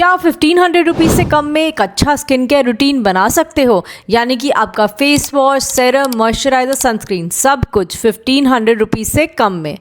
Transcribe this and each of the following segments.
क्या 1500 रुपीज़ से कम में एक अच्छा स्किन केयर रूटीन बना सकते हो? यानी कि आपका face wash, serum, moisturiser, sunscreen सब कुछ 1500 रुपीज़ से कम में।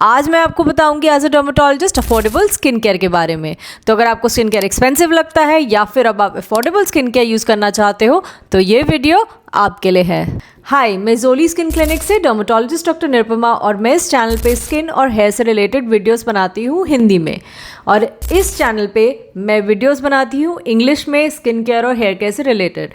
आज मैं आपको बताऊंगी as a dermatologist affordable skin care के बारे में। तो अगर आपको स्किन केयर एक्सपेंसिव लगता है या फिर अब आप अफोर्डेबल स्किन केयर यूज़ करना चाहते हो तो ये वीडियो आपके लिए है। हाय, मैं जोली स्किन क्लिनिक से डर्मेटोलॉजिस्ट डॉक्टर निरुपमा और मैं इस चैनल पे स्किन और हेयर से रिलेटेड वीडियोस बनाती हूँ हिंदी में, और इस चैनल पे मैं वीडियोस बनाती हूँ इंग्लिश में स्किन केयर और हेयर केयर से रिलेटेड।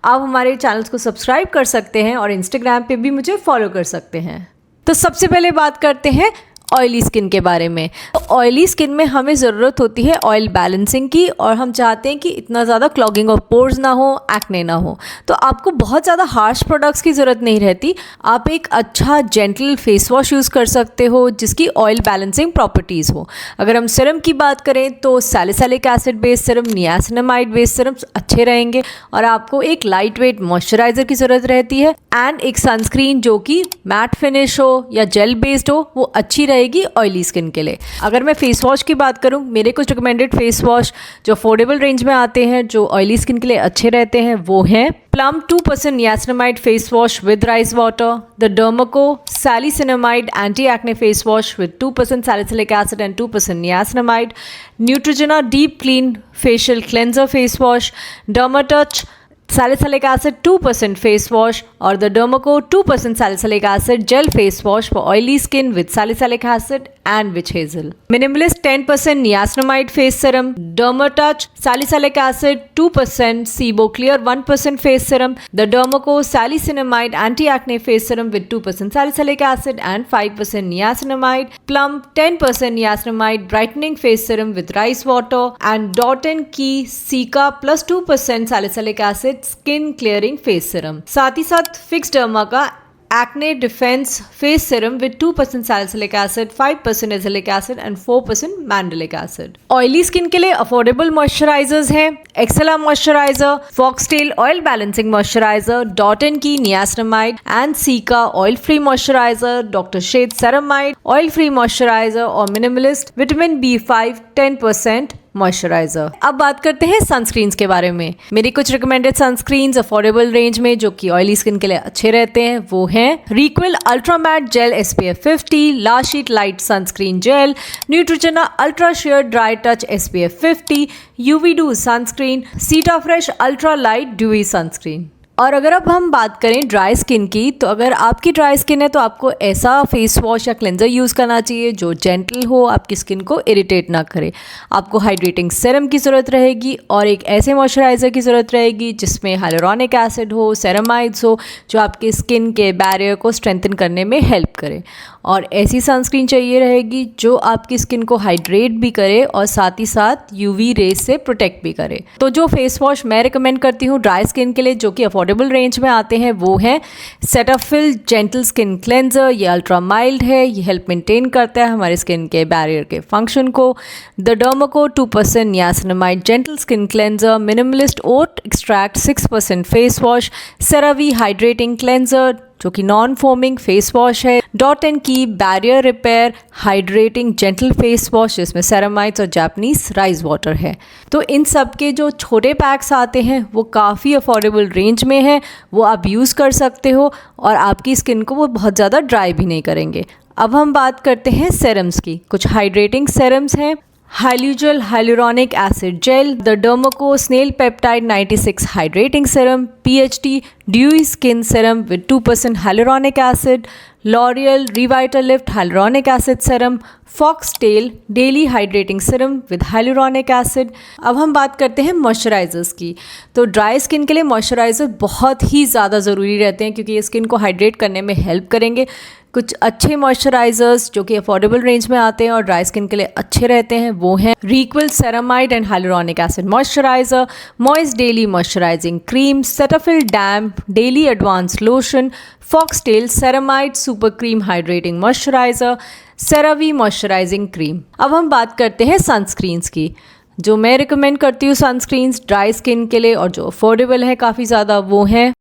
आप हमारे चैनल्स को सब्सक्राइब कर सकते हैं और इंस्टाग्राम पे भी मुझे फॉलो कर सकते हैं। तो सबसे पहले बात करते हैं ऑयली स्किन के बारे में। तो ऑयली स्किन में हमें ज़रूरत होती है ऑयल बैलेंसिंग की, और हम चाहते हैं कि इतना ज़्यादा क्लॉगिंग ऑफ पोर्स ना हो, एक्ने ना हो। तो आपको बहुत ज़्यादा हार्श प्रोडक्ट्स की ज़रूरत नहीं रहती। आप एक अच्छा जेंटल फेस वॉश यूज़ कर सकते हो जिसकी ऑयल बैलेंसिंग प्रॉपर्टीज़ हो। अगर हम सिरम की बात करें तो salicylic acid based Siram, niacinamide based Siram अच्छे रहेंगे, और आपको एक लाइट वेट मॉइस्चराइज़र की ज़रूरत रहती है एंड एक सनस्क्रीन जो कि मैट फिनिश हो या जेल बेस्ड हो, वो अच्छी रहेगी ऑयली स्किन के लिए। अगर मैं फेस वॉश की बात करूं, मेरे कुछ रिकमेंडेड फेस वॉश जो अफोर्डेबल रेंज में आते हैं, जो ऑयली स्किन के लिए अच्छे रहते हैं, वो हैं Plum 2% niacinamide face wash with rice water, the Derma Co salicinamide anti acne face wash with 2% salicylic acid and 2% niacinamide, Neutrogena deep clean facial cleanser face wash, Dermatouch salicylic acid 2% face wash, or the Dermaco 2% salicylic acid gel face wash for oily skin with salicylic acid and witch hazel. Minimalist 10% niacinamide face serum, Dermatouch salicylic acid 2%, Sebo Clear 1% face serum, the Dermaco salicylamide anti-acne face serum with 2% salicylic acid and 5% niacinamide, Plum 10% niacinamide brightening face serum with rice water, and Dot & Key Cica plus 2% salicylic acid skin clearing face serum. साथ ही साथ Fixderma का acne defence face serum with 2% salicylic acid, 5% azelaic acid and 4% mandelic acid. Oily skin के लिए affordable moisturisers हैं Excela moisturiser, Foxtale oil balancing moisturiser, Dot and Key niacinamide and cica oil free moisturiser, doctor Sheth ceramide oil free moisturiser, और Minimalist vitamin B5 10% moisturiser. अब बात करते हैं sunscreens के बारे में। मेरी कुछ रिकमेंडेड सनस्क्रीन्स अफोर्डेबल रेंज में जो कि ऑयली स्किन के लिए अच्छे रहते हैं वो हैं Reequil ultra matte gel SPF 50, La Shield lite sunscreen gel, Neutrogena ultra sheer dry touch SPF 50, UV-DO sunscreen, Cetafresh ultra light dewy sunscreen. और अगर अब हम बात करें ड्राई स्किन की, तो अगर आपकी ड्राई स्किन है तो आपको ऐसा फेस वॉश या क्लेंजर यूज़ करना चाहिए जो जेंटल हो, आपकी स्किन को इरिटेट ना करे। आपको हाइड्रेटिंग सेरम की ज़रूरत रहेगी और एक ऐसे मॉइस्चराइज़र की ज़रूरत रहेगी जिसमें हाइलुरोनिक एसिड हो, सेरामाइड्स हो, जो आपकी स्किन के बैरियर को स्ट्रेंथन करने में हेल्प करे। और ऐसी सनस्क्रीन चाहिए रहेगी जो आपकी स्किन को हाइड्रेट भी करे और साथ ही साथ UV रेज से प्रोटेक्ट भी करे। तो जो फेस वॉश मैं रिकमेंड करती हूँ ड्राई स्किन के लिए जो कि अफोर्डेबल रेंज में आते हैं वो हैं सेटाफिल जेंटल स्किन क्लेंजर। ये अल्ट्रा माइल्ड है, ये हेल्प मेंटेन करता है हमारे स्किन के बैरियर के फंक्शन को। The Derma Co 2% niacinamide gentle skin cleanser, Minimalist oat extract 6% face wash, CeraVe hydrating cleanser जो कि नॉन फोमिंग फेस वॉश है, Dot and Key barrier repair hydrating gentle face wash जिसमें सेरामाइड्स और Japanese rice water है। तो इन सब के जो छोटे पैक्स आते हैं वो काफ़ी अफोर्डेबल रेंज में है, वो आप यूज़ कर सकते हो और आपकी स्किन को वो बहुत ज़्यादा ड्राई भी नहीं करेंगे। अब हम बात करते हैं सेरम्स की। कुछ हाइड्रेटिंग सेरम्स हैं Hyalugel hyaluronic acid gel, the Derma Co snail peptide 96 hydrating serum, PHT dewy skin serum with 2% hyaluronic acid, L'Oreal Revitalift hyaluronic acid serum, Foxtale daily hydrating serum with hyaluronic acid. अब हम बात करते हैं moisturisers की। तो dry skin के लिए moisturiser बहुत ही ज़्यादा ज़रूरी रहते हैं क्योंकि ये स्किन को हाइड्रेट करने में हेल्प करेंगे। कुछ अच्छे मॉइस्चराइजर्स जो कि अफोर्डेबल रेंज में आते हैं और ड्राई स्किन के लिए अच्छे रहते हैं वो हैं Reequil ceramide and hyaluronic acid moisturiser, moist daily moisturising cream, Cetaphil damp daily advance lotion, Foxtale ceramide super cream hydrating moisturiser, CeraVe moisturising cream. अब हम बात करते हैं सनस्क्रीन्स की। जो मैं रिकमेंड करती हूँ सनस्क्रीन्स ड्राई स्किन के लिए और जो अफोर्डेबल है काफ़ी ज़्यादा वो हैं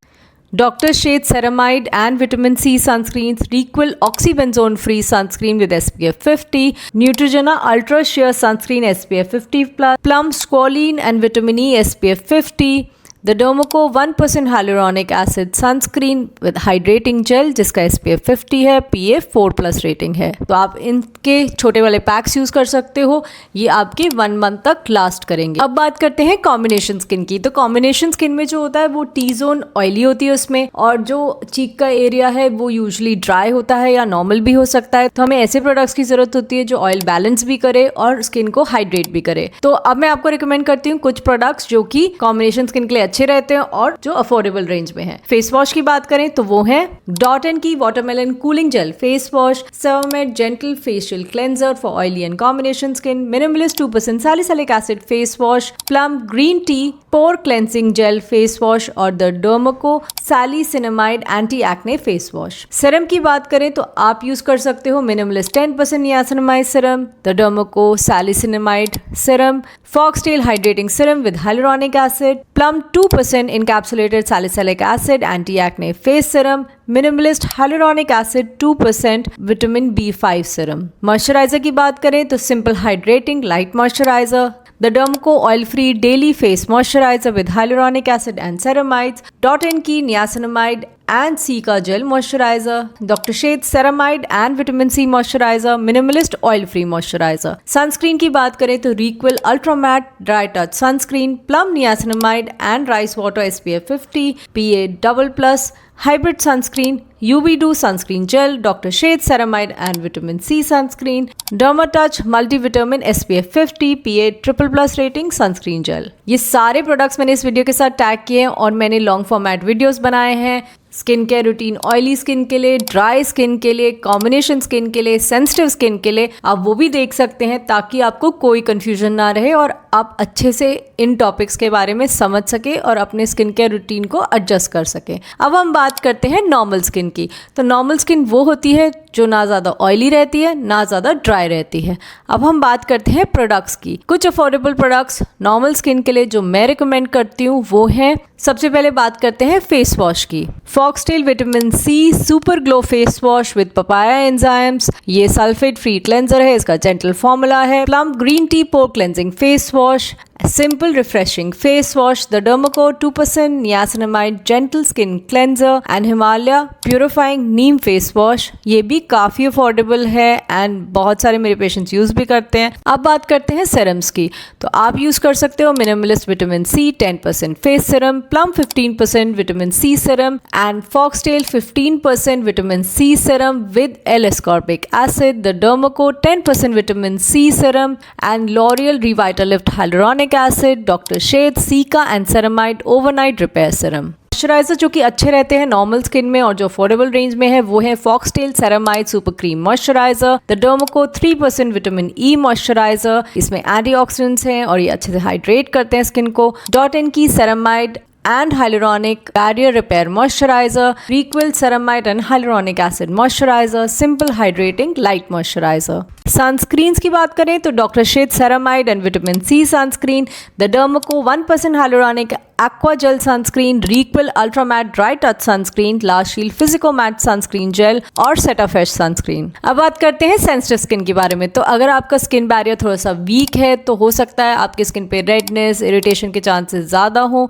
Dr. Shade Ceramide and Vitamin C Sunscreens, Requel Oxybenzone Free Sunscreen with SPF 50, Neutrogena Ultra Sheer Sunscreen SPF 50+, Plum Squalene and Vitamin E SPF 50, The Dermoco 1% Hyaluronic Acid Sunscreen with Hydrating Gel जिसका SPF 50 है, PA 4+ rating है। तो आप इनके छोटे वाले PACS use कर सकते हो, ये आपके 1 मंथ तक लास्ट करेंगे। अब बात करते हैं कॉम्बिनेशन स्किन की। तो कॉम्बिनेशन स्किन में जो होता है वो टी जोन ऑयली होती है उसमें, और जो चीक का एरिया है वो यूजली ड्राई होता है या नॉर्मल भी हो सकता है। तो हमें ऐसे प्रोडक्ट्स की जरूरत होती है जो ऑयल बैलेंस भी करे और स्किन को हाइड्रेट भी करे। तो अब मैं आपको रिकमेंड करती हूँ कुछ प्रोडक्ट्स जो कि कॉम्बिनेशन स्किन के लिए अच्छे रहते हैं और जो अफोर्डेबल रेंज में है। फेस वॉश की बात करें तो वो है Dot and Key watermelon cooling gel face wash, Ceramed gentle facial cleanser for oily and combination skin, Minimalist 2% salicylic acid face wash, Plum green tea pore cleansing gel face wash और the Derma Co salicinamide anti acne face wash. Serum की बात करें तो आप use कर सकते हो Minimalist 10% niacinamide serum, the Derma Co salicinamide serum, Foxtale hydrating serum with hyaluronic acid, plum 2% encapsulated salicylic acid anti-acne face serum, minimalist hyaluronic acid 2% vitamin B5 serum। Moisturiser की बात करें तो simple hydrating light moisturiser, The Dermoco Oil-Free Daily Face Moisturizer with Hyaluronic Acid and Ceramides, Dot & Key Niacinamide and Cica Gel Moisturizer, Dr. Shade Ceramide and Vitamin C Moisturizer, Minimalist Oil-Free Moisturizer। Sunscreen की बात करें तो Requel Ultra Matte Dry Touch Sunscreen, Plum Niacinamide and Rice Water SPF 50, PA++, Hybrid Sunscreen, UV-Do Sunscreen Gel, Dr. Shade Ceramide and Vitamin C Sunscreen, Dermatouch Multivitamin SPF 50, PA++ rating sunscreen gel. ये सारे products मैंने इस video के साथ tag किए हैं और मैंने लॉन्ग फॉर्मेट वीडियोस बनाए हैं skin care routine, oily skin के लिए, ड्राई स्किन के लिए, कॉम्बिनेशन स्किन के लिए, सेंसिटिव स्किन के लिए। आप वो भी देख सकते हैं ताकि आपको कोई कंफ्यूजन ना रहे और आप अच्छे से इन टॉपिक्स के बारे में समझ सके और अपने स्किन केयर रूटीन को एडजस्ट कर सके। अब हम बात करते हैं नॉर्मल स्किन की। तो नॉर्मल स्किन वो होती है जो ना ज़्यादा ऑयली रहती है ना ज़्यादा ड्राई रहती है। अब हम बात करते हैं प्रोडक्ट्स की। कुछ अफोर्डेबल प्रोडक्ट्स नॉर्मल स्किन के लिए जो मैं रिकमेंड करती हूँ वो हैं, सबसे पहले बात करते हैं फेस वॉश की। Foxtale vitamin C super glow face wash with papaya enzymes, ये सल्फेट फ्री क्लेंजर है, इसका जेंटल फॉर्मूला है। Plum green tea pore cleansing face wash, simple refreshing face wash, the Dermoco 2% niacinamide gentle skin cleanser and Himalaya purifying neem face wash। ये भी काफ़ी affordable है and बहुत सारे मेरे पेशेंट्स यूज़ भी करते हैं। अब बात करते हैं सेरम्स की। तो आप यूज़ कर सकते हो minimalist vitamin C 10% face serum, plum 15% vitamin C serum and foxtail 15% vitamin C serum with L-ascorbic acid, the Dermoco 10% vitamin C serum and L'Oreal Revitalift Hyaluronic Acid, Dr. Shade Cica and Ceramide Overnight Repair Serum। Moisturiser जो कि अच्छे रहते हैं normal skin में और जो affordable range में है वो है Foxtale ceramide super cream moisturiser, the Derma Co 3% vitamin E moisturiser, इसमें एंटीऑक्सीडेंट्स हैं और ये अच्छे से हाइड्रेट करते हैं स्किन को। डॉट एंड की ceramide and hyaluronic barrier repair moisturizer, Requel ceramide and hyaluronic acid moisturizer, simple hydrating light moisturizer। Sunscreens की बात करें तो doctor Sheth ceramide and vitamin C sunscreen, the Derma Co 1% hyaluronic aqua gel sunscreen, Requel ultra matte dry touch sunscreen, La Shield physico matte sunscreen gel और Cetaphil sunscreen। अब बात करते हैं sensitive skin के बारे में। तो अगर आपका स्किन बैरियर थोड़ा सा वीक है तो हो सकता है आपकी स्किन पे रेडनेस, इरिटेशन के चांसेस ज़्यादा हों,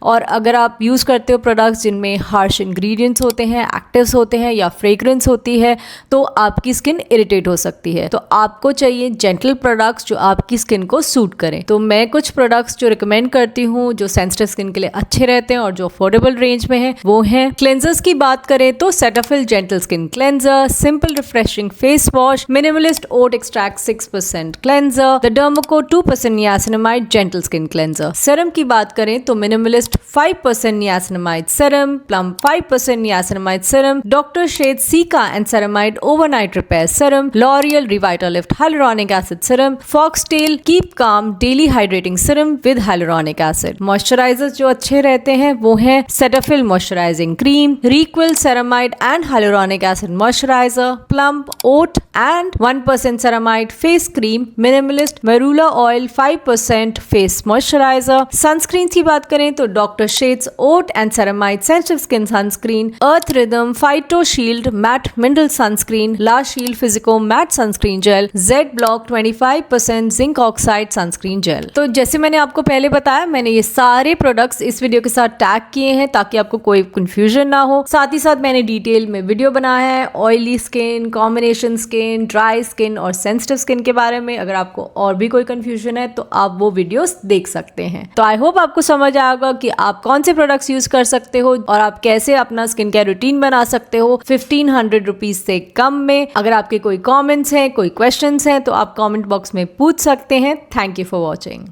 और अगर आप यूज़ करते हो प्रोडक्ट्स जिनमें हार्श इंग्रेडिएंट्स होते हैं, एक्टिव्स होते हैं या फ्रेग्रेंस होती है तो आपकी स्किन इरिटेट हो सकती है। तो आपको चाहिए जेंटल प्रोडक्ट्स जो आपकी स्किन को सूट करें। तो मैं कुछ प्रोडक्ट्स जो रिकमेंड करती हूँ जो सेंसिटिव स्किन के लिए अच्छे रहते हैं और जो अफोर्डेबल रेंज में है वो हैं। क्लेंजर्स की बात करें तो Cetaphil gentle skin cleanser, simple refreshing face wash, Minimalist oat extract 6% cleanser, the Derma Co 2% niacinamide gentle skin cleanser. Serum की बात करें तो Minimalist 5% niacinamide serum, Plum 5% niacinamide serum, doctor Sheth cica and ceramide overnight repair serum, L'Oreal Revitalift hyaluronic acid serum, Foxtail keep calm daily hydrating serum with hyaluronic acid। Moisturiser moisturisers जो अच्छे रहते हैं वो हैं Cetaphil moisturising cream, Re'equil ceramide and hyaluronic acid moisturiser, plump oat and 1% ceramide face cream, Minimalist marula oil 5% face moisturiser. Sunscreen की बात करें तो doctor Sheth's oat and ceramide sensitive skin sunscreen, Earth Rhythm phyto shield matte mineral sunscreen, La Shield Fisico matte sunscreen gel, Z Block 25% zinc oxide sunscreen gel. तो जैसे मैंने आपको पहले बताया, मैंने ये सारे प्रोडक्ट्स इस वीडियो के साथ टैग किए हैं ताकि आपको कोई कंफ्यूजन ना हो। साथ ही साथ मैंने डिटेल में वीडियो बनाया है oily skin, combination skin, dry skin और सेंसिटिव स्किन के बारे में। अगर आपको और भी कोई कंफ्यूजन है तो आप वो वीडियोस देख सकते हैं। तो आई होप आपको समझ आएगा कि आप कौन से प्रोडक्ट्स यूज कर सकते हो और आप कैसे अपना स्किन केयर रूटीन बना सकते हो 1500 रुपीज से कम में। अगर आपके कोई कमेंट्स हैं, कोई क्वेश्चंस हैं तो आप कमेंट बॉक्स में पूछ सकते हैं। Thank you for watching.